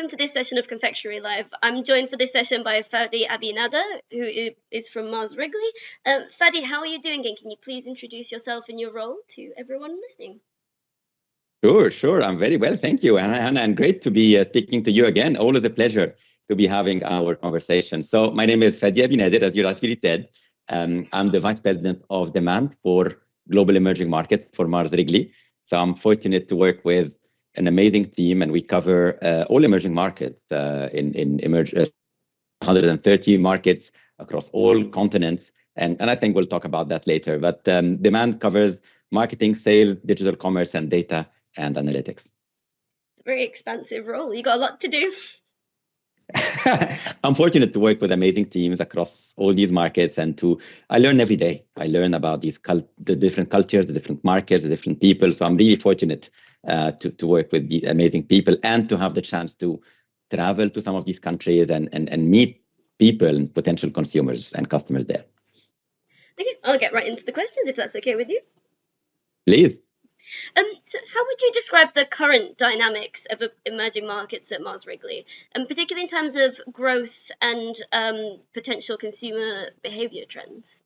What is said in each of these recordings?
welcome to this session of Confectionery Live. I'm joined for this session by Fadi Abi-Nader, who is from Mars Wrigley. Fadi, how are you doing, and can you please introduce yourself and your role to everyone listening? Sure. I'm very well, thank you, Anna, and great to be speaking to you again. Always a pleasure to be having our conversation. So my name is Fadi Abi-Nader, as you rightfully said. I'm the Vice President of Demand for Global Emerging Markets for Mars Wrigley. So I'm fortunate to work with an amazing team, and we cover all emerging markets in 130 markets across all continents. And I think we'll talk about that later. But Demand covers marketing, sales, digital commerce, and data and analytics. It's a very expansive role. You got a lot to do. I'm fortunate to work with amazing teams across all these markets, and I learn every day. I learn about the different cultures, the different markets, the different people. So I'm really fortunate to work with the amazing people and to have the chance to travel to some of these countries and meet people and potential consumers and customers there. Okay, I'll get right into the questions if that's okay with you. Please. So how would you describe the current dynamics of emerging markets at Mars Wrigley, and particularly in terms of growth and potential consumer behavior trends?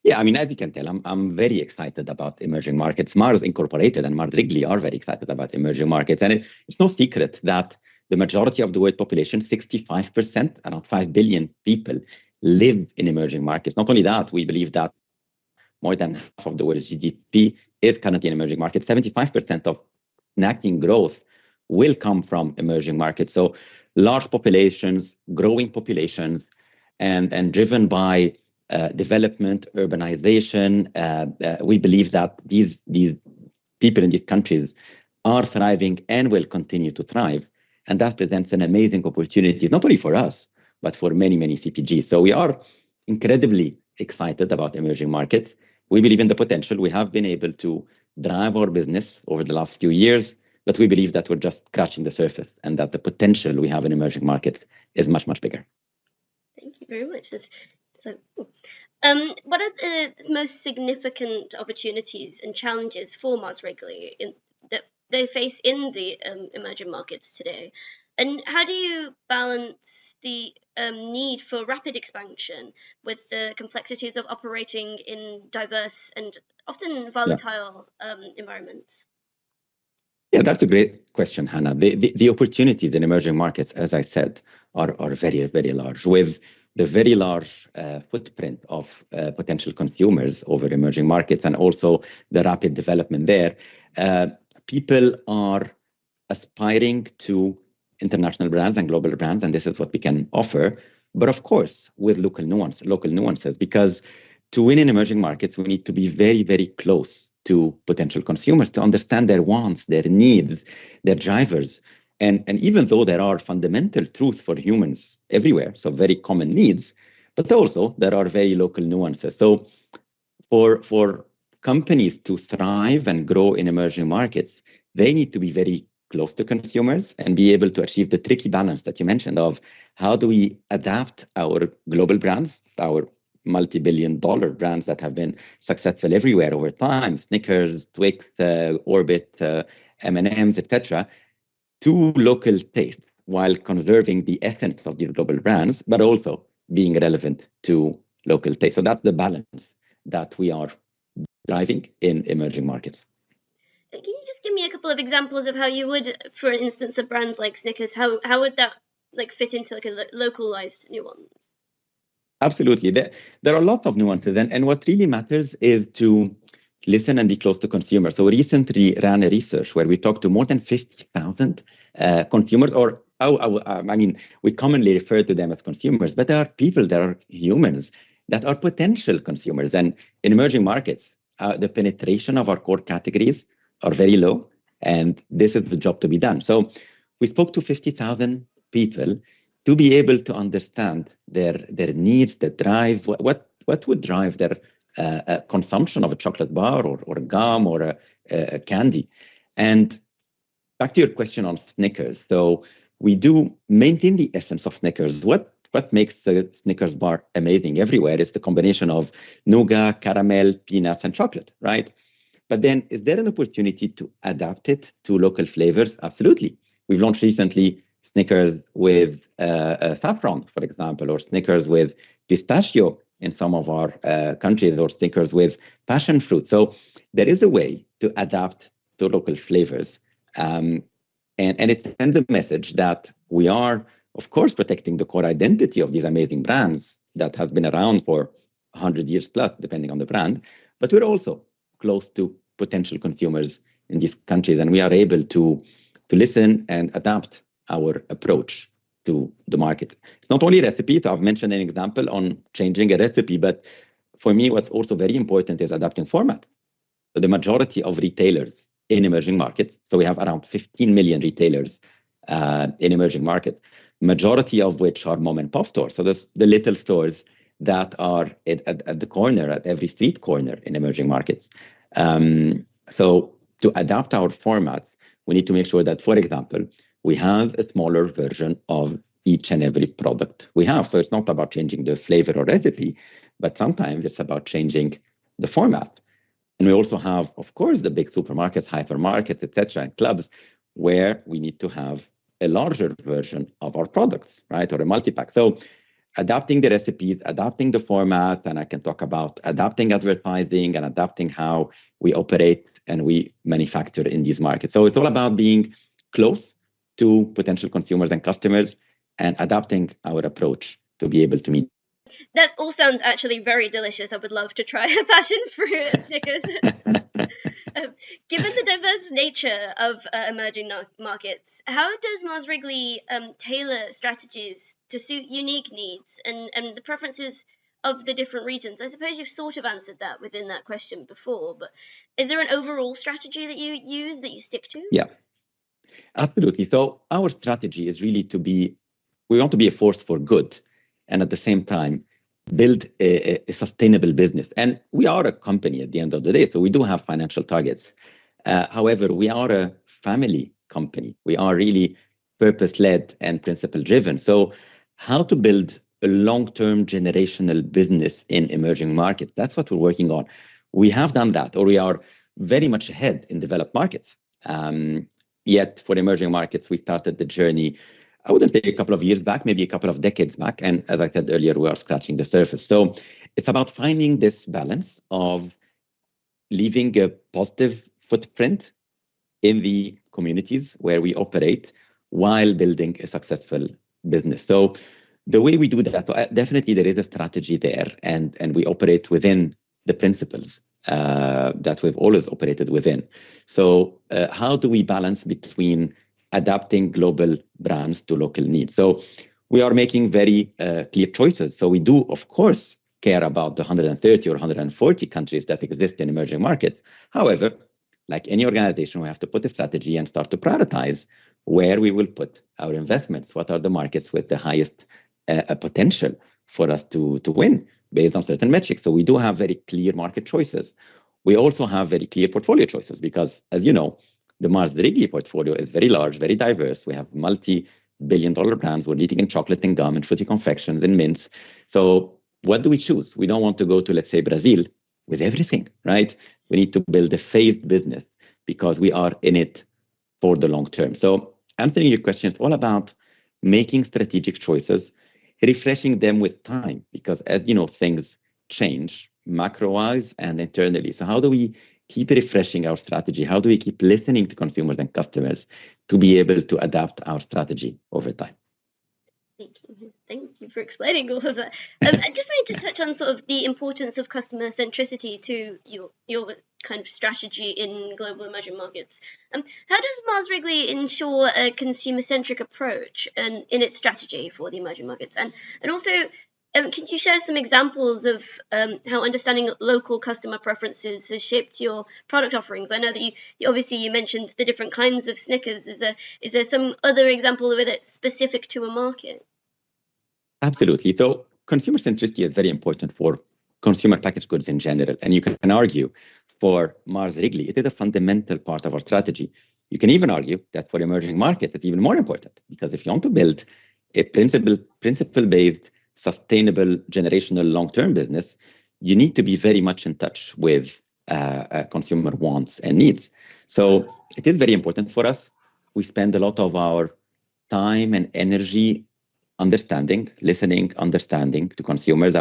Yeah, I mean, as you can tell, I'm very excited about emerging markets. Mars Incorporated and Mars Wrigley are very excited about emerging markets. And it's no secret that the majority of the world population, 65%, around 5 billion people, live in emerging markets. Not only that, we believe that more than half of the world's GDP is currently in emerging markets. 75% of snacking growth will come from emerging markets. So large populations, growing populations, and driven by development, urbanization. We believe that these people in these countries are thriving and will continue to thrive. And that presents an amazing opportunity, not only for us, but for many, many CPGs. So we are incredibly excited about emerging markets. We believe in the potential. We have been able to drive our business over the last few years, but we believe that we're just scratching the surface and that the potential we have in emerging markets is much, much bigger. Thank you very much. What are the most significant opportunities and challenges for Mars Wrigley that they face in the emerging markets today? And how do you balance the need for rapid expansion with the complexities of operating in diverse and often volatile environments? Yeah, that's a great question, Hannah. The opportunities in emerging markets, as I said, are very, very large. With the very large footprint of potential consumers over emerging markets and also the rapid development there, people are aspiring to international brands and global brands, and this is what we can offer. But of course, with local nuances, because to win in emerging markets, we need to be very, very close to potential consumers to understand their wants, their needs, their drivers. And even though there are fundamental truths for humans everywhere, so very common needs, but also there are very local nuances. So for companies to thrive and grow in emerging markets, they need to be very close to consumers and be able to achieve the tricky balance that you mentioned of how do we adapt our global brands, our multi-billion-dollar brands that have been successful everywhere over time, Snickers, Twix, Orbit, M&Ms, etc., to local taste while conserving the essence of these global brands, but also being relevant to local taste. So that's the balance that we are driving in emerging markets. Can you just give me a couple of examples of how you would, for instance, a brand like Snickers, how would that fit into a localized nuance? Absolutely. There are lots of nuances. And what really matters is to listen and be close to consumers. So we recently ran a research where we talked to more than 50,000 consumers, we commonly refer to them as consumers, but there are people, there are humans that are potential consumers. And in emerging markets, the penetration of our core categories are very low, and this is the job to be done. So we spoke to 50,000 people to be able to understand their needs, their drive, what would drive their consumption of a chocolate bar or gum or a candy. And back to your question on Snickers. So we do maintain the essence of Snickers. What makes the Snickers bar amazing everywhere is the combination of nougat, caramel, peanuts, and chocolate, right? But then is there an opportunity to adapt it to local flavors? Absolutely. We've launched recently Snickers with saffron, for example, or Snickers with pistachio in some of our countries, or Snickers with passion fruit. So there is a way to adapt to local flavors. And it sends a message that we are, of course, protecting the core identity of these amazing brands that have been around for 100 years plus, depending on the brand. But we're also close to potential consumers in these countries, and we are able to listen and adapt our approach to the market. It's not only recipes. So I've mentioned an example on changing a recipe, but for me, what's also very important is adapting format. So the majority of retailers in emerging markets, so we have around 15 million retailers in emerging markets, majority of which are mom and pop stores. So there's the little stores that are at the corner, at every street corner in emerging markets. So to adapt our formats, we need to make sure that, for example, we have a smaller version of each and every product we have. So it's not about changing the flavor or recipe, but sometimes it's about changing the format. And we also have, of course, the big supermarkets, hypermarkets, etc., and clubs, where we need to have a larger version of our products, right, or a multi-pack. So adapting the recipes, adapting the format, and I can talk about adapting advertising and adapting how we operate and we manufacture in these markets. So it's all about being close to potential consumers and customers and adapting our approach to be able to meet. That all sounds actually very delicious. I would love to try a passion fruit at Snickers. Given the diverse nature of emerging markets, how does Mars Wrigley tailor strategies to suit unique needs and the preferences of the different regions? I suppose you've sort of answered that within that question before, but is there an overall strategy that you use, that you stick to? Yeah, absolutely. So our strategy is really we want to be a force for good, and at the same time, build a sustainable business. And we are a company at the end of the day, so we do have financial targets. However, we are a family company. We are really purpose-led and principle-driven. So how to build a long-term generational business in emerging markets, that's what we're working on. We have done that, or we are very much ahead in developed markets. Yet for emerging markets, we started the journey, I wouldn't say a couple of years back, maybe a couple of decades back. And as I said earlier, we are scratching the surface. So it's about finding this balance of leaving a positive footprint in the communities where we operate while building a successful business. So the way we do that, so definitely there is a strategy there, and we operate within the principles that we've always operated within. So how do we balance between adapting global brands to local needs? So we are making very clear choices. So we do, of course, care about the 130 or 140 countries that exist in emerging markets. However, like any organization, we have to put a strategy and start to prioritize where we will put our investments. What are the markets with the highest potential for us to win based on certain metrics? So we do have very clear market choices. We also have very clear portfolio choices because, as you know, the Mars Wrigley portfolio is very large, very diverse. We have multi-billion-dollar brands. We're leading in chocolate and gum and fruity confections and mints. So what do we choose? We don't want to go to, let's say, Brazil with everything, right? We need to build a phased business because we are in it for the long term. So answering your question, it's all about making strategic choices, refreshing them with time, because as you know, things change macro-wise and internally. So how do we keep refreshing our strategy? How do we keep listening to consumers and customers to be able to adapt our strategy over time? Thank you for explaining all of that. I just wanted to touch on sort of the importance of customer centricity to your kind of strategy in global emerging markets. How does Mars Wrigley ensure a consumer-centric approach in its strategy for the emerging markets? And also, can you share some examples of how understanding local customer preferences has shaped your product offerings? I know that you obviously mentioned the different kinds of Snickers. Is there some other example of it that's specific to a market? Absolutely. So consumer centricity is very important for consumer packaged goods in general. And you can argue for Mars Wrigley, it is a fundamental part of our strategy. You can even argue that for emerging markets, it's even more important, because if you want to build a principle-based, sustainable, generational, long-term business, you need to be very much in touch with consumer wants and needs. So it is very important for us. we spend a lot of our time and energy understanding, listening, understanding to consumers.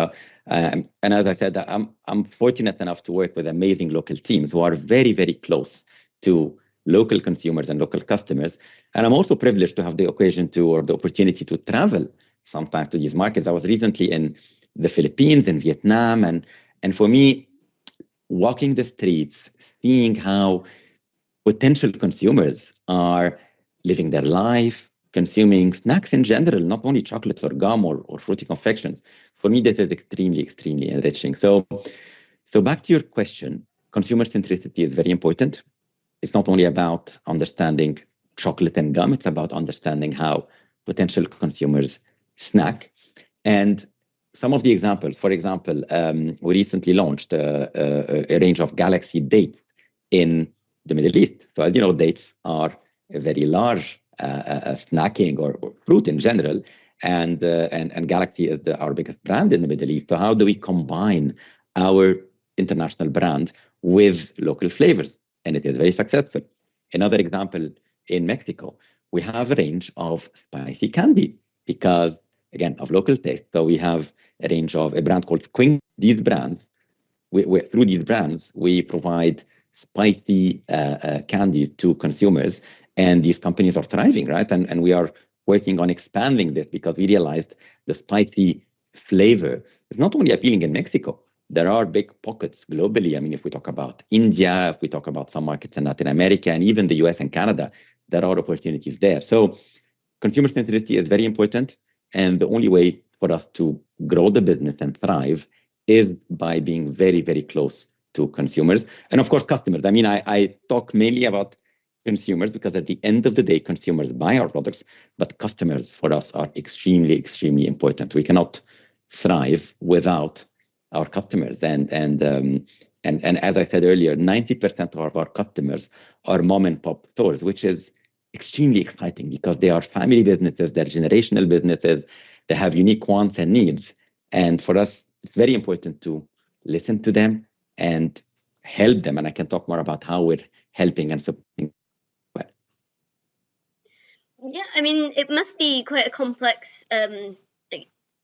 And as I said, I'm fortunate enough to work with amazing local teams who are very, very close to local consumers and local customers. And I'm also privileged to have the occasion to, or the opportunity to travel sometimes to these markets. I was recently in the Philippines, in Vietnam, and for me, walking the streets, seeing how potential consumers are living their life, consuming snacks in general, not only chocolate or gum or fruity confections. For me, that is extremely, extremely enriching. So back to your question, consumer centricity is very important. It's not only about understanding chocolate and gum, it's about understanding how potential consumers snack. And some of the examples, for example, we recently launched a range of Galaxy dates in the Middle East. So as you know, dates are a very large snacking or fruit in general, and Galaxy is our biggest brand in the Middle East. So how do we combine our international brand with local flavors? And it is very successful. Another example, in Mexico, we have a range of spicy candy because, again, of local taste. So we have a range of a brand called Squink. These brands, through these brands, we provide spicy candies to consumers, and these companies are thriving, right? And we are working on expanding this because we realized the spicy flavor is not only appealing in Mexico. There are big pockets globally. I mean, if we talk about India, if we talk about some markets in Latin America, and even the US and Canada, there are opportunities there. So consumer centricity is very important. And the only way for us to grow the business and thrive is by being very, very close to consumers. And of course, customers. I mean, I talk mainly about consumers because at the end of the day, consumers buy our products, but customers for us are extremely, extremely important. We cannot thrive without our customers. And as I said earlier, 90% of our customers are mom and pop stores, which is extremely exciting because they are family businesses, they're generational businesses, they have unique wants and needs. And for us, it's very important to listen to them and help them. And I can talk more about how we're helping and supporting. Yeah, I mean, it must be quite a complex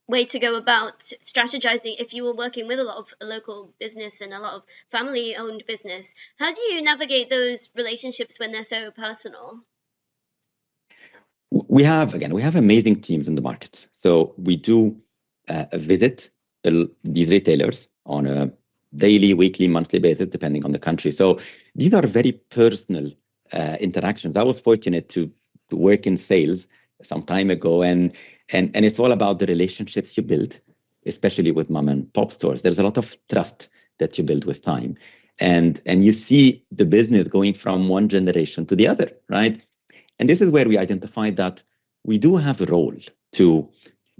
way to go about strategizing if you were working with a lot of local business and a lot of family-owned business. How do you navigate those relationships when they're so personal? We have amazing teams in the market. So we do visit these retailers on a daily, weekly, monthly basis, depending on the country. So these are very personal interactions. I was fortunate to work in sales some time ago, and it's all about the relationships you build, especially with mom and pop stores. There's a lot of trust that you build with time, and you see the business going from one generation to the other, right? And this is where we identified that we do have a role to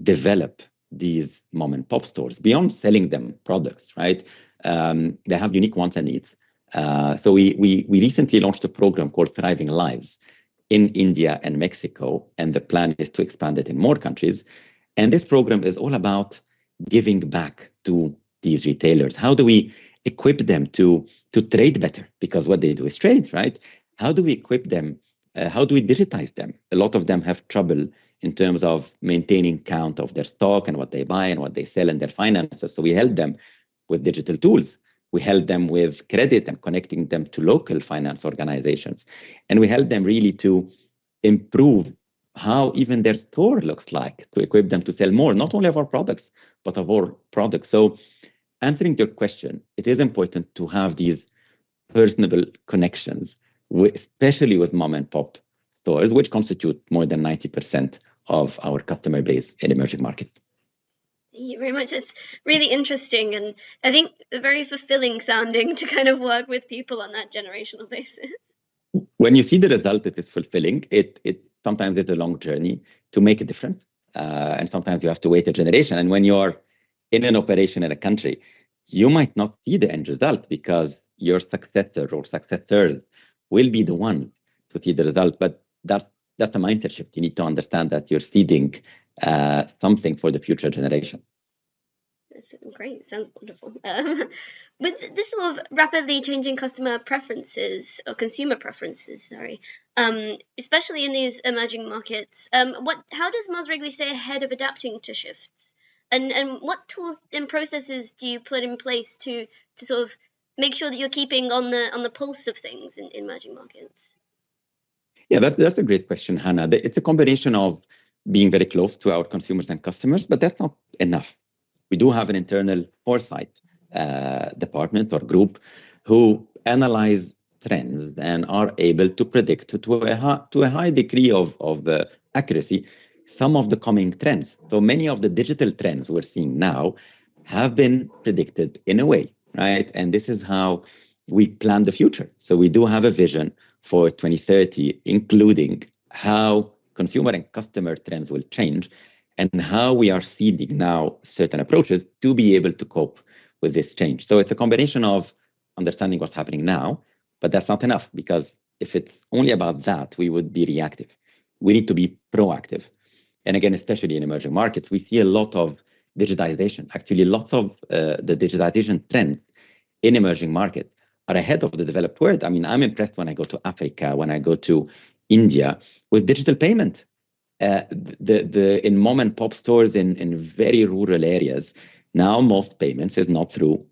develop these mom and pop stores beyond selling them products, right? They have unique wants and needs. So we recently launched a program called Thriving Lives in India and Mexico, and the plan is to expand it in more countries. And this program is all about giving back to these retailers. How do we equip them to trade better? Because what they do is trade, right? How do we equip them? How do we digitize them? A lot of them have trouble in terms of maintaining count of their stock and what they buy and what they sell and their finances. So we help them with digital tools. We help them with credit and connecting them to local finance organizations. And we help them really to improve how even their store looks like, to equip them to sell more, not only of our products, but of our products. So answering your question, it is important to have these personable connections, especially with mom and pop stores, which constitute more than 90% of our customer base in emerging markets. Thank you very much. It's really interesting and I think very fulfilling sounding to kind of work with people on that generational basis. When you see the result, it is fulfilling. It sometimes it's a long journey to make a difference. And sometimes you have to wait a generation. And when you're in an operation in a country, you might not see the end result because your successor or successors will be the one to see the result. But that's a mindset shift. You need to understand that you're seeding something for the future generation. That's great. Sounds wonderful. With this sort of rapidly changing customer preferences or consumer preferences, sorry, especially in these emerging markets, how does Mars Wrigley stay ahead of adapting to shifts? And what tools and processes do you put in place to sort of make sure that you're keeping on the pulse of things in emerging markets? Yeah, that's a great question, Hannah. It's a combination of being very close to our consumers and customers, but that's not enough. We do have an internal foresight department or group who analyze trends and are able to predict to a high degree of accuracy some of the coming trends. So many of the digital trends we're seeing now have been predicted in a way, right? And this is how we plan the future. So we do have a vision for 2030, including how consumer and customer trends will change and how we are seeding now certain approaches to be able to cope with this change. So it's a combination of understanding what's happening now, but that's not enough, because if it's only about that, we would be reactive. We need to be proactive. And again, especially in emerging markets, we see a lot of digitization. Actually, lots of the digitization trends in emerging markets are ahead of the developed world. I mean, I'm impressed when I go to Africa, when I go to India with digital payment. In mom and pop stores in very rural areas, now most payments is not through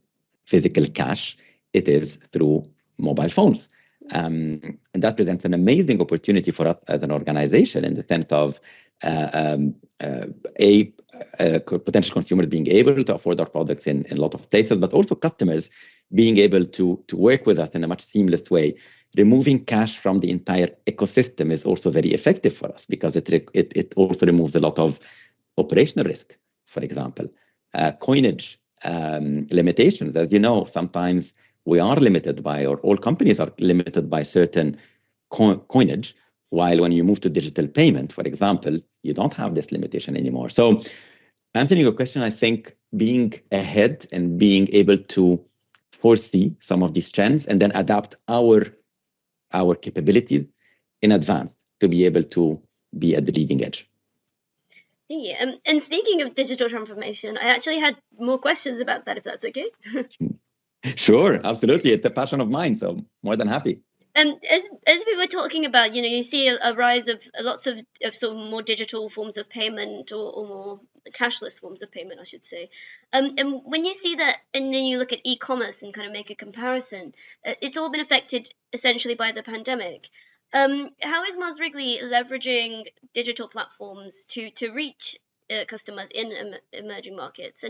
physical cash, it is through mobile phones. And that presents an amazing opportunity for us as an organization in the sense of potential consumers being able to afford our products in a lot of places, but also customers being able to work with us in a much seamless way. Removing cash from the entire ecosystem is also very effective for us because it also removes a lot of operational risk. For example, coinage limitations. As you know, sometimes we are limited by, or all companies are limited by certain coinage, while when you move to digital payment, for example, you don't have this limitation anymore. So answering your question, I think being ahead and being able to foresee some of these trends and then adapt our capabilities in advance to be able to be at the leading edge. Yeah, and speaking of digital transformation, I actually had more questions about that, if that's okay. Sure, absolutely. It's a passion of mine, so more than happy. As we were talking about, you see a rise of lots of sort of more digital forms of payment or more cashless forms of payment, I should say. And when you see that, and then you look at e-commerce and kind of make a comparison, it's all been affected essentially by the pandemic. How is Mars Wrigley leveraging digital platforms to reach customers in emerging markets,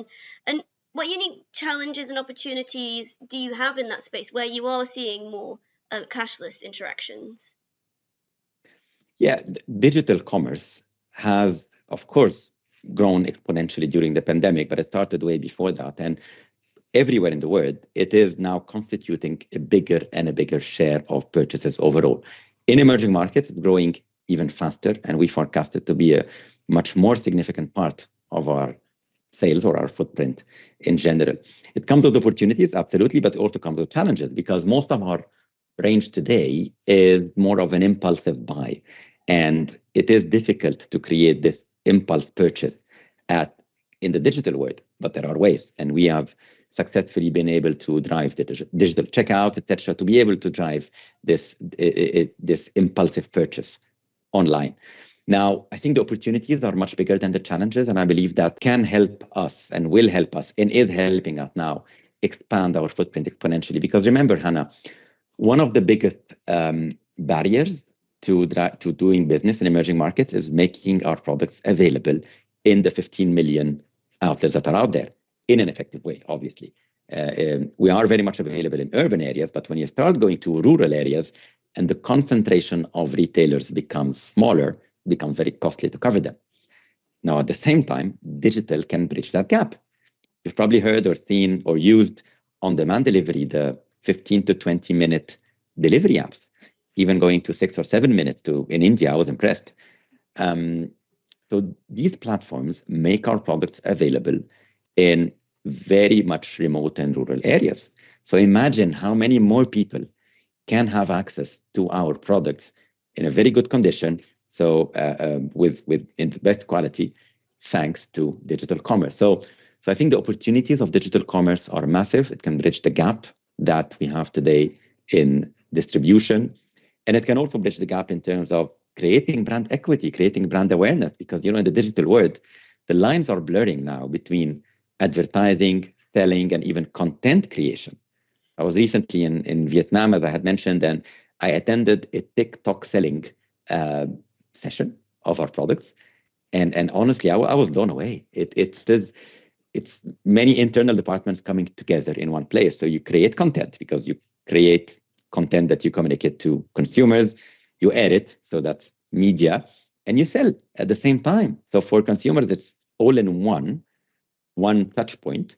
and what unique challenges and opportunities do you have in that space where you are seeing more cashless interactions? Yeah, digital commerce has, of course, grown exponentially during the pandemic, but it started way before that. And everywhere in the world, it is now constituting a bigger and a bigger share of purchases overall. In emerging markets, it's growing even faster, and we forecast it to be a much more significant part of our sales or our footprint in general. It comes with opportunities, absolutely, but it also comes with challenges because most of our range today is more of an impulsive buy. And it is difficult to create this impulse purchase in the digital world, but there are ways. And we have successfully been able to drive the digital checkout, etc., to be able to drive this impulsive purchase online. Now, I think the opportunities are much bigger than the challenges, and I believe that can help us and will help us and is helping us now expand our footprint exponentially. Because remember, Hannah, one of the biggest barriers to doing business in emerging markets is making our products available in the 15 million outlets that are out there in an effective way, obviously. We are very much available in urban areas, but when you start going to rural areas and the concentration of retailers becomes smaller, it becomes very costly to cover them. Now, at the same time, digital can bridge that gap. You've probably heard or seen or used on-demand delivery, the 15 to 20 minute delivery apps, even going to 6 or 7 minutes in India. I was impressed. So these platforms make our products available in very much remote and rural areas. So imagine how many more people can have access to our products in a very good condition, so in the best quality, thanks to digital commerce. So So I think the opportunities of digital commerce are massive. It can bridge the gap that we have today in distribution. And it can also bridge the gap in terms of creating brand equity, creating brand awareness, because, in the digital world, the lines are blurring now between advertising, selling, and even content creation. I was recently in Vietnam, as I had mentioned, and I attended a TikTok selling session of our products. And honestly, I was blown away. It's many internal departments coming together in one place. So you create content because you create content that you communicate to consumers, you edit, so that's media, and you sell at the same time. So for consumers, it's all in one touch point,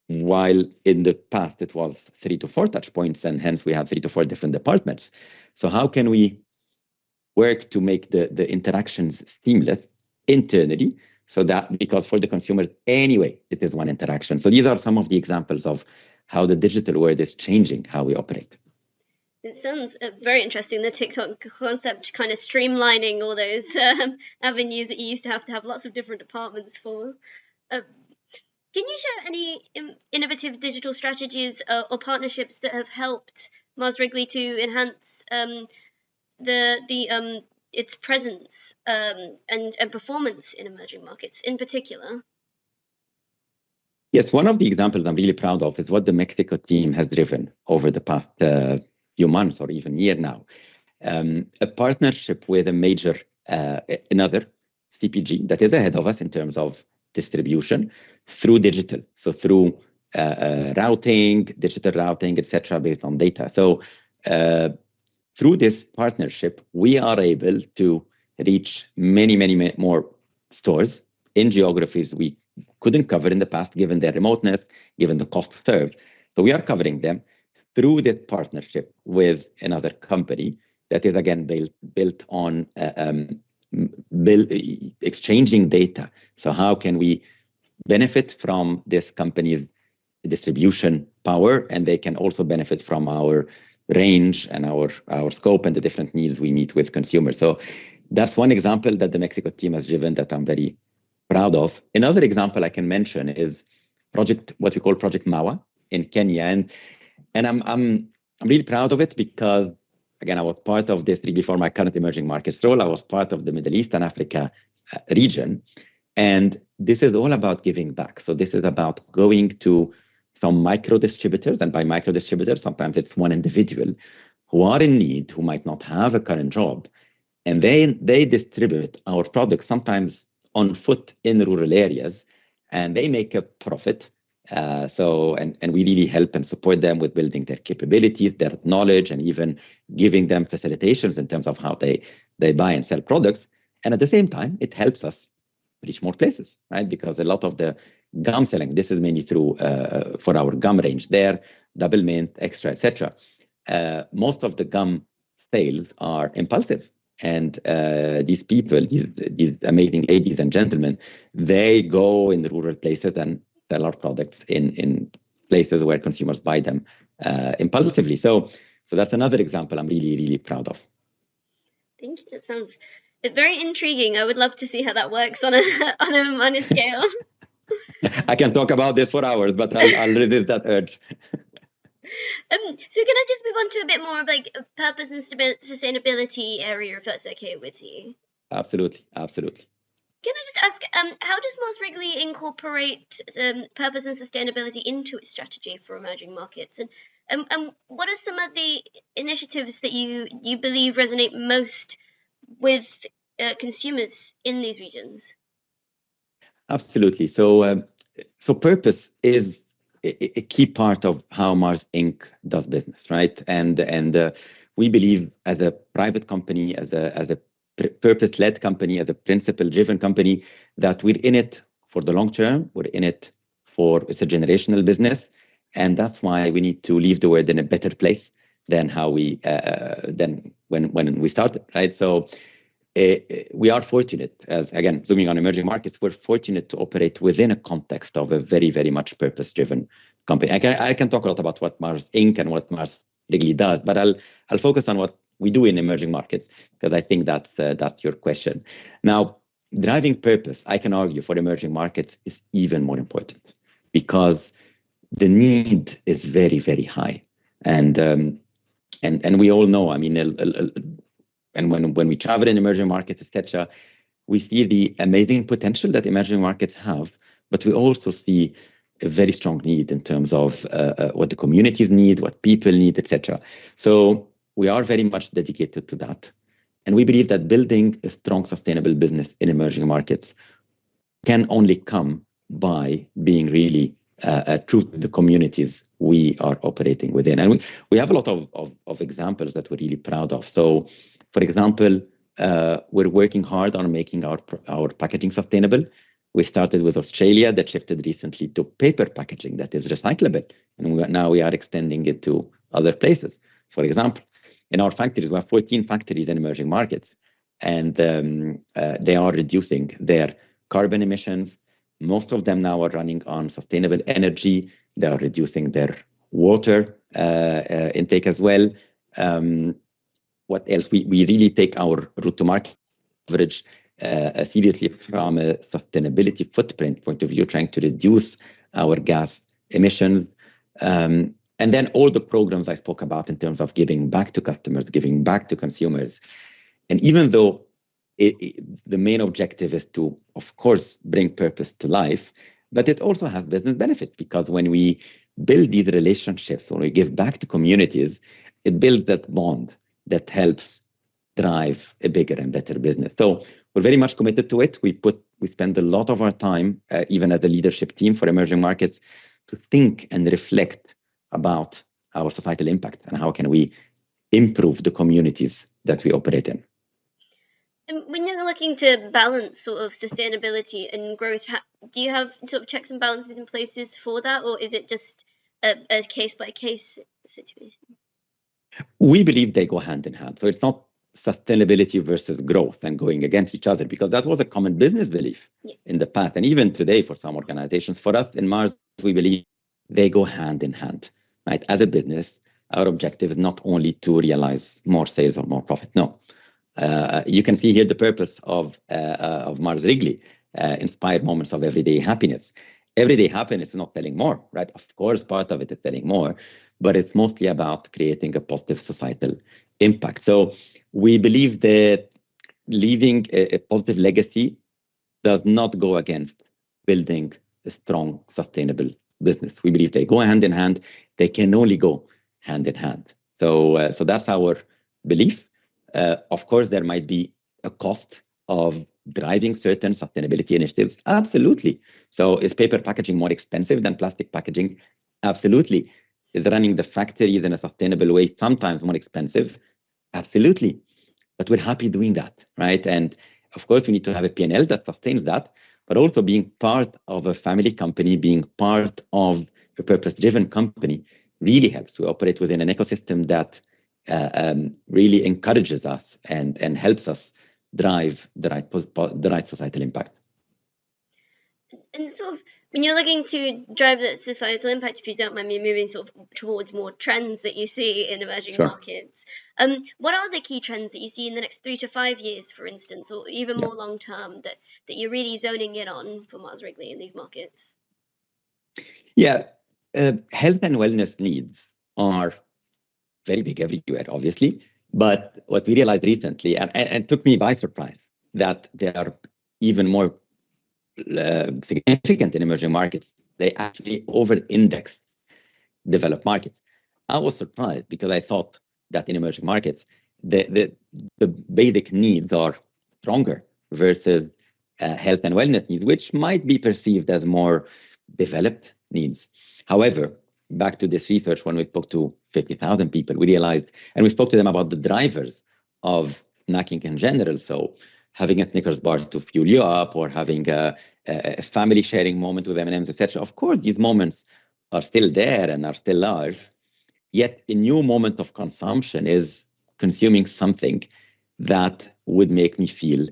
while in the past it was 3 to 4 touch points, and hence we have 3 to 4 different departments. So how can we work to make the interactions seamless internally, so that, because for the consumer anyway, it is one interaction. So these are some of the examples of how the digital world is changing how we operate. It sounds very interesting, the TikTok concept, kind of streamlining all those avenues that you used to have lots of different departments for. Can you share any innovative digital strategies or partnerships that have helped Mars Wrigley to enhance its presence and performance in emerging markets in particular? Yes, one of the examples I'm really proud of is what the Mexico team has driven over the past few months or even year now. A partnership with a major, another CPG that is ahead of us in terms of distribution through digital. So through routing, digital routing, etc., based on data. So through this partnership, we are able to reach many, many more stores in geographies we couldn't cover in the past, given their remoteness, given the cost served. So we are covering them through this partnership with another company that is, again, built on exchanging data. So how can we benefit from this company's distribution power, and they can also benefit from our range and our scope and the different needs we meet with consumers. So that's one example that the Mexico team has driven that I'm very proud of. Another example I can mention is what we call Project Mawa in Kenya, and I'm really proud of it because, again, I was part of this before my current emerging markets role. I was part of the Middle East and Africa region, and this is all about giving back. So this is about going to some micro distributors, and by micro distributors, sometimes it's one individual who are in need, who might not have a current job, and they distribute our products sometimes on foot in rural areas, and they make a profit. And we really help and support them with building their capabilities, their knowledge, and even giving them facilitations in terms of how they buy and sell products. And at the same time, it helps us reach more places, right? Because a lot of the gum selling, this is mainly through for our gum range there, double mint, extra, etc. Most of the gum sales are impulsive. And these people, these amazing ladies and gentlemen, they go in the rural places and sell our products in places where consumers buy them impulsively. So that's another example I'm really, really proud of. Thank you. That sounds very intriguing. I would love to see how that works on a scale. I can talk about this for hours, but I'll resist that urge. So can I just move on to a bit more of like a purpose and sustainability area, if that's okay with you? Absolutely. Can I just ask, how does Mars Wrigley incorporate purpose and sustainability into its strategy for emerging markets? And what are some of the initiatives that you believe resonate most with consumers in these regions? Absolutely. So purpose is a key part of how Mars Inc. does business, right? And we believe, as a private company, as a purpose-led company, as a principle-driven company, that we're in it for the long term. We're in it it's a generational business, and that's why we need to leave the world in a better place than when we started, right? So we are fortunate, as, again, zooming on emerging markets, we're fortunate to operate within a context of a very, very much purpose-driven company. I can talk a lot about what Mars Inc. and what Mars Wrigley does, but I'll focus on what we do in emerging markets, because I think that's your question. Now, driving purpose, I can argue, for emerging markets is even more important because the need is very, very high. And we all know, I mean, and when we travel in emerging markets, etc., we see the amazing potential that emerging markets have, but we also see a very strong need in terms of what the communities need, what people need, etc. So we are very much dedicated to that. And we believe that building a strong, sustainable business in emerging markets can only come by being really true to the communities we are operating within. And we have a lot of examples that we're really proud of. So, for example, we're working hard on making our packaging sustainable. We started with Australia, that shifted recently to paper packaging that is recyclable. And now we are extending it to other places. For example, in our factories, we have 14 factories in emerging markets, and they are reducing their carbon emissions. Most of them now are running on sustainable energy. They are reducing their water intake as well. What else? We really take our route to market coverage seriously from a sustainability footprint point of view, trying to reduce our gas emissions. And then all the programs I spoke about in terms of giving back to customers, giving back to consumers. And even though the main objective is to, of course, bring purpose to life, but it also has business benefits, because when we build these relationships, when we give back to communities, it builds that bond that helps drive a bigger and better business. So we're very much committed to it. We spend a lot of our time, even as a leadership team for emerging markets, to think and reflect about our societal impact and how can we improve the communities that we operate in. And when you're looking to balance sort of sustainability and growth, do you have sort of checks and balances in places for that, or is it just a case-by-case situation? We believe they go hand in hand. So it's not sustainability versus growth and going against each other, because that was a common business belief in the past. And even today, for some organizations, for us in Mars, we believe they go hand in hand, right? As a business, our objective is not only to realize more sales or more profit. No. You can see here the purpose of Mars Wrigley, inspired moments of everyday happiness. Everyday happiness is not selling more, right? Of course, part of it is selling more, but it's mostly about creating a positive societal impact. So we believe that leaving a positive legacy does not go against building a strong, sustainable business. We believe they go hand in hand. They can only go hand in hand. So that's our belief. Of course, there might be a cost of driving certain sustainability initiatives. Absolutely. So is paper packaging more expensive than plastic packaging? Absolutely. Is running the factories in a sustainable way sometimes more expensive? Absolutely. But we're happy doing that, right? And of course, we need to have a P&L that sustains that, but also being part of a family company, being part of a purpose-driven company really helps. We operate within an ecosystem that really encourages us and helps us drive the right societal impact. And sort of when you're looking to drive that societal impact, if you don't mind me moving sort of towards more trends that you see in emerging markets, what are the key trends that you see in the next 3 to 5 years, for instance, or even more long term that you're really zoning in on for Mars Wrigley in these markets? Yeah, health and wellness needs are very big everywhere, obviously. But what we realized recently, and took me by surprise, that they are even more significant in emerging markets. They actually over-index developed markets. I was surprised because I thought that in emerging markets, the basic needs are stronger versus health and wellness needs, which might be perceived as more developed needs. However, back to this research, when we spoke to 50,000 people, we realized, and we spoke to them about the drivers of snacking in general. So having a Snickers bar to fuel you up, or having a family sharing moment with M&Ms, etc. Of course, these moments are still there and are still large. Yet a new moment of consumption is consuming something that would make me feel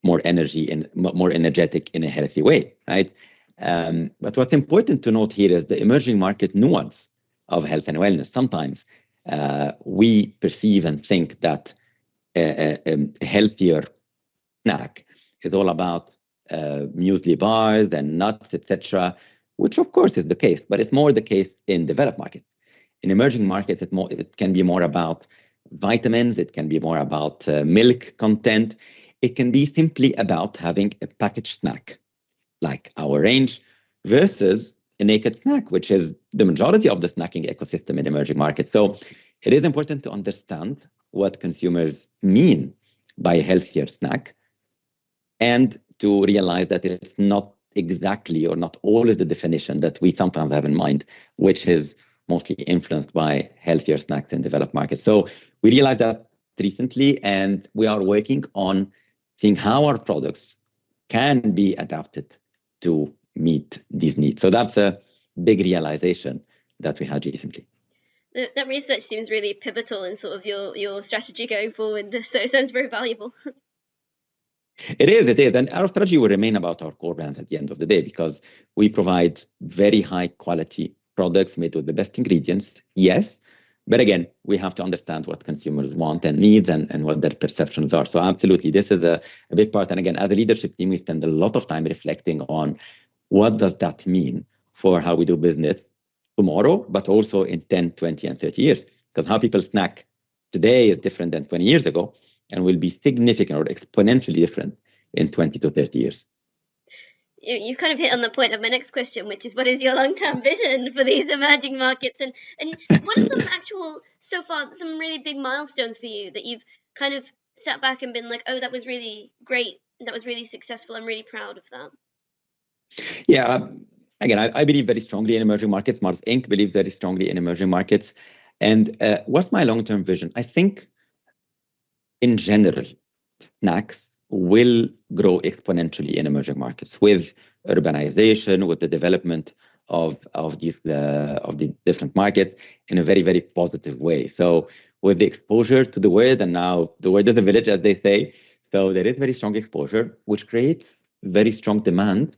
more energy and more energetic in a healthy way, right? But what's important to note here is the emerging market nuance of health and wellness. Sometimes we perceive and think that a healthier snack is all about muesli bars and nuts, etc., which of course is the case, but it's more the case in developed markets. In emerging markets, it can be more about vitamins, it can be more about milk content, it can be simply about having a packaged snack like our range versus a naked snack, which is the majority of the snacking ecosystem in emerging markets. So it is important to understand what consumers mean by a healthier snack and to realize that it's not exactly or not always the definition that we sometimes have in mind, which is mostly influenced by healthier snacks in developed markets. So we realized that recently, and we are working on seeing how our products can be adapted to meet these needs. So that's a big realization that we had recently. That research seems really pivotal in sort of your strategy going forward. So it sounds very valuable. It is. And our strategy will remain about our core brand at the end of the day, because we provide very high quality products made with the best ingredients, yes. But again, we have to understand what consumers want and need and what their perceptions are. So absolutely, this is a big part. And again, as a leadership team, we spend a lot of time reflecting on what does that mean for how we do business tomorrow, but also in 10, 20, and 30 years. Because how people snack today is different than 20 years ago and will be significant or exponentially different in 20 to 30 years. You kind of hit on the point of my next question, which is what is your long-term vision for these emerging markets, and what are some actual, so far, some really big milestones for you that you've kind of sat back and been like, oh, that was really great, that was really successful, I'm really proud of that? Yeah, again, I believe very strongly in emerging markets. Mars Inc. believes very strongly in emerging markets. And what's my long-term vision? I think in general, snacks will grow exponentially in emerging markets with urbanization, with the development of the different markets in a very, very positive way. So with the exposure to the world, and now the word is the village, as they say, so there is very strong exposure, which creates very strong demand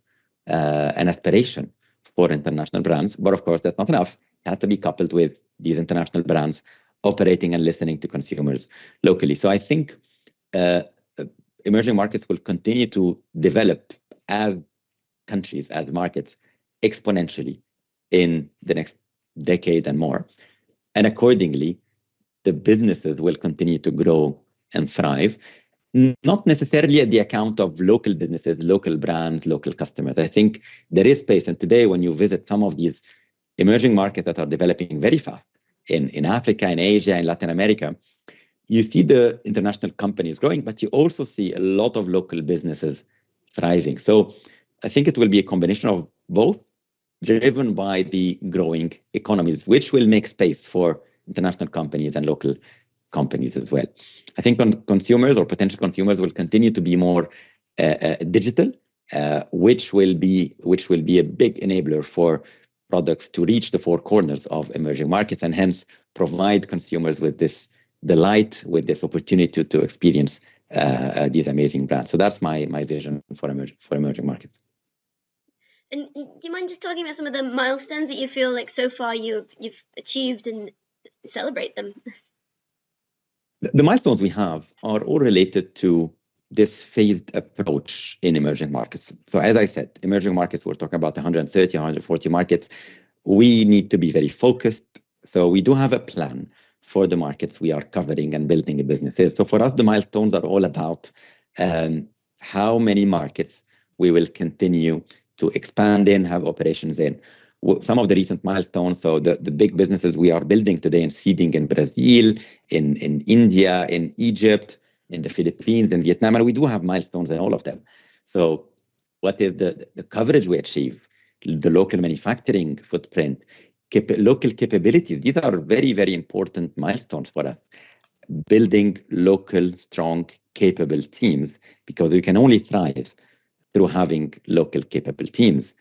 and aspiration for international brands. But of course, that's not enough. It has to be coupled with these international brands operating and listening to consumers locally. So I think emerging markets will continue to develop as countries, as markets, exponentially in the next decade and more. And accordingly, the businesses will continue to grow and thrive, not necessarily at the account of local businesses, local brands, local customers. I think there is space. And today, when you visit some of these emerging markets that are developing very fast in Africa, in Asia, in Latin America, you see the international companies growing, but you also see a lot of local businesses thriving. So I think it will be a combination of both, driven by the growing economies, which will make space for international companies and local companies as well. I think consumers or potential consumers will continue to be more digital, which will be a big enabler for products to reach the four corners of emerging markets, and hence provide consumers with this delight, with this opportunity to experience these amazing brands. So that's my vision for emerging markets. And do you mind just talking about some of the milestones that you feel like so far you've achieved and celebrate them? The milestones we have are all related to this phased approach in emerging markets. So as I said, emerging markets, we're talking about 130, 140 markets. We need to be very focused. So we do have a plan for the markets we are covering and building a business in. So for us, the milestones are all about how many markets we will continue to expand in, have operations in. Some of the recent milestones, so the big businesses we are building today and seeding in Brazil, in India, in Egypt, in the Philippines, in Vietnam, and we do have milestones in all of them. So what is the coverage we achieve, the local manufacturing footprint, local capabilities? These are very, very important milestones for us. Building local, strong, capable teams, because we can only thrive through having local capable teams.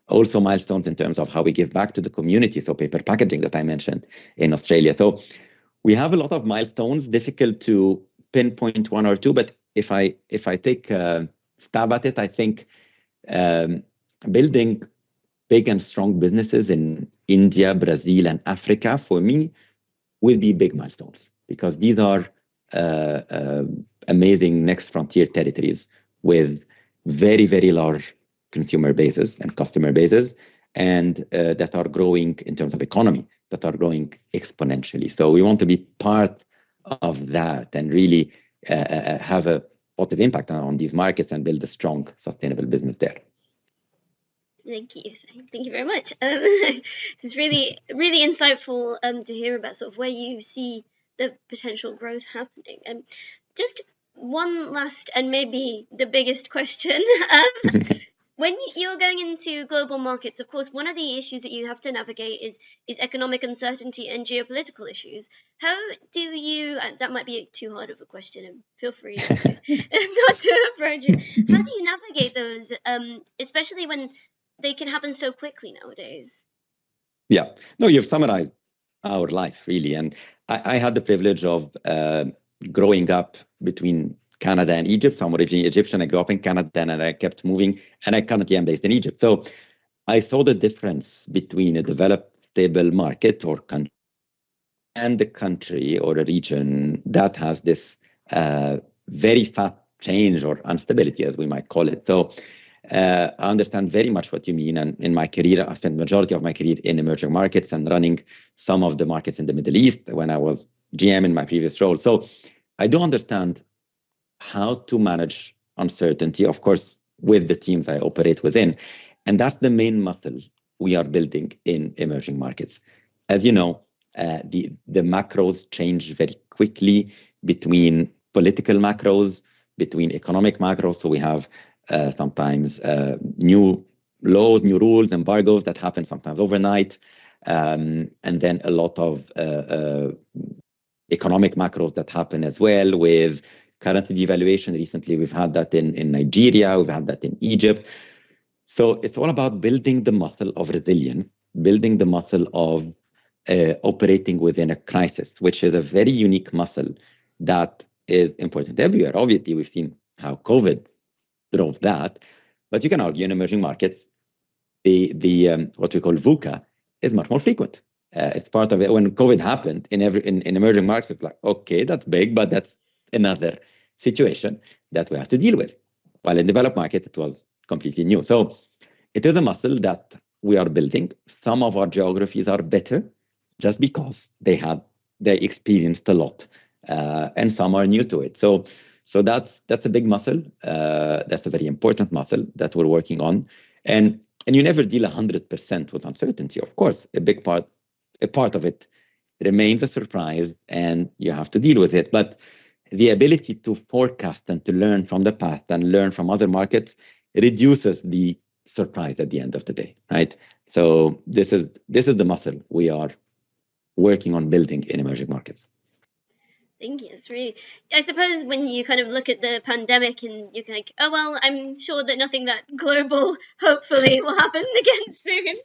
Also milestones in terms of how we give back to the community. So paper packaging that I mentioned in Australia. So we have a lot of milestones, difficult to pinpoint one or two, but if I take a stab at it, I think building big and strong businesses in India, Brazil, and Africa, for me, will be big milestones, because these are amazing next frontier territories with very, very large consumer bases and customer bases, and that are growing in terms of economy, that are growing exponentially. So we want to be part of that and really have a positive impact on these markets and build a strong, sustainable business there. Thank you. Thank you very much. It's really, really insightful to hear about sort of where you see the potential growth happening. And just one last and maybe the biggest question. When you're going into global markets, of course, one of the issues that you have to navigate is economic uncertainty and geopolitical issues. How do you, that might be too hard of a question, and feel free to, not to approach it. How do you navigate those, especially when they can happen so quickly nowadays? Yeah, no, you've summarized our life, really. And I had the privilege of growing up between Canada and Egypt. So I'm originally Egyptian. I grew up in Canada and I kept moving, and I currently am based in Egypt. So I saw the difference between a developed, stable market or country and the country or a region that has this very fast change or instability, as we might call it. So I understand very much what you mean. And in my career, I spent the majority of my career in emerging markets and running some of the markets in the Middle East when I was GM in my previous role. So I do understand how to manage uncertainty, of course, with the teams I operate within. And that's the main muscle we are building in emerging markets. As you know, the macros change very quickly between political macros, between economic macros. So we have sometimes new laws, new rules, embargoes that happen sometimes overnight. And then a lot of economic macros that happen as well with currency devaluation. Recently, we've had that in Nigeria, we've had that in Egypt. So it's all about building the muscle of resilience, building the muscle of operating within a crisis, which is a very unique muscle that is important everywhere. Obviously, we've seen how COVID drove that, but you can argue in emerging markets, the what we call VUCA is much more frequent. It's part of it. When COVID happened in emerging markets, it's like, okay, that's big, but that's another situation that we have to deal with. While in developed markets, it was completely new. So it is a muscle that we are building. Some of our geographies are better just because they experienced a lot, and some are new to it. So that's a big muscle. That's a very important muscle that we're working on. And you never deal 100% with uncertainty. Of course, a part of it remains a surprise, and you have to deal with it. But the ability to forecast and to learn from the past and learn from other markets reduces the surprise at the end of the day, right? So this is the muscle we are working on building in emerging markets. Thank you. It's really, I suppose when you kind of look at the pandemic and you're like, oh, well, I'm sure that nothing that global, hopefully, will happen again soon.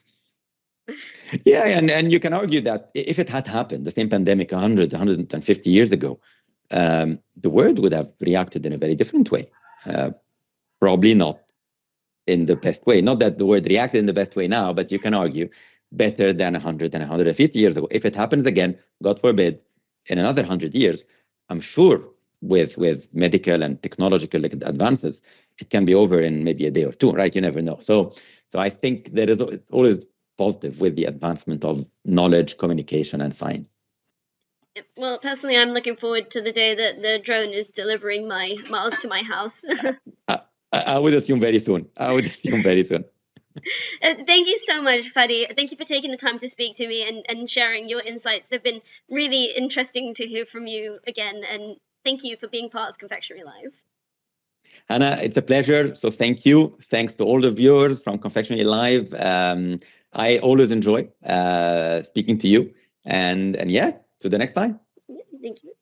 Yeah, and you can argue that if it had happened, the same pandemic 150 years ago, the world would have reacted in a very different way. Probably not in the best way. Not that the world reacted in the best way now, but you can argue better than 100 and 150 years ago. If it happens again, God forbid, in another 100 years, I'm sure with medical and technological advances, it can be over in maybe a day or two, right? You never know. So I think there is always positive with the advancement of knowledge, communication, and science. Well, personally, I'm looking forward to the day that the drone is delivering my miles to my house. I would assume very soon. Thank you so much, Fadi. Thank you for taking the time to speak to me and sharing your insights. They've been really interesting to hear from you again. And thank you for being part of Confectionery Live. Hannah, it's a pleasure. So thank you. Thanks to all the viewers from Confectionery Live. I always enjoy speaking to you. And yeah, to the next time. Yeah, thank you.